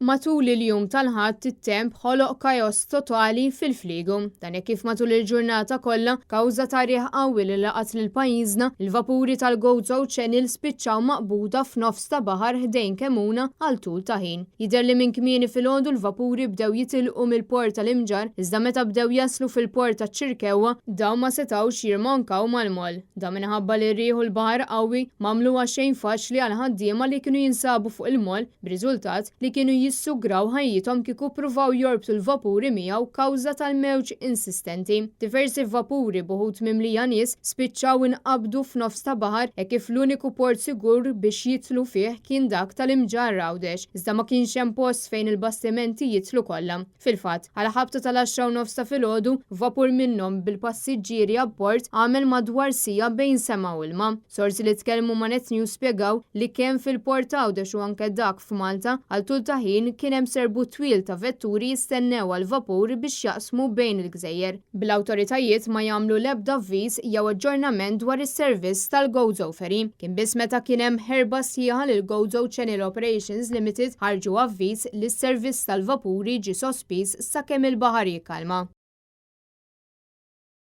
Matul il-jum tal-ħadd it-temp ħoloq kajos totali fil-fliegu. Dan kif matul il-ġurnata kollha kawża tarieħ qawwi li laqat lil pajjiżna, il-vapuri tal-Gozo Channel spiċċaw maqbuda f'nofs ta' baħar ħdejn kemuna għal tul ta' ħin. Jidher li minn kmieni filgħodu l-vapuri bdew jitilqu mill-port tal-Imġar, iżda meta bdew jaslu fil-port taċ-Ċirkewwa dawn ma setgħux jirmonkaw mal-moll. Dan minħabba li rieħu l-baħar qawwi m'għamluha xejn faċli għal ħaddiema li kienu jinsabu fuq il-moll, b'riżultat li kienu jissugraw ħajjithom kieku pruvaw jorbtu l-vapuri miegħu kawża tal-mewġ insistenti. Diversi vapuri buħut mimlija nies spiċċaw inqabdu f'nofs ta' baħar kif l-uniku port sigur biex jitlu fih kien dak tal-Imġar Għawdex, iżda ma kienx hemm post fejn il-bastimenti jitlu kollha. Fil-fatt, għal ħabta tal-10 nofs ta' filgħodu, vapur minnhom bil-passiġġieri abbord għamel madwar sija bejn sema u ilma. Sorsi li tkellmu ma' Net News spjegaw li kemm fil-port Għawdex u anke dak f'Malta għal tul ta' kien hemm serbu twil ta' vetturi jistennew għal vapur biex jaqsmu bejn il-gżejjer. Bl-awtoritajiet ma jagħmlu l-ebda avviż jew aġġornament dwar is-servizz tal-Gozo Ferry. Kien biss meta kien hemm ħerba sieħa lil Gozo Channel Operations Limited ħarġu avviż li s-servizz tal-vapuri ġie sospiż sakemm il-baħar jikkalma.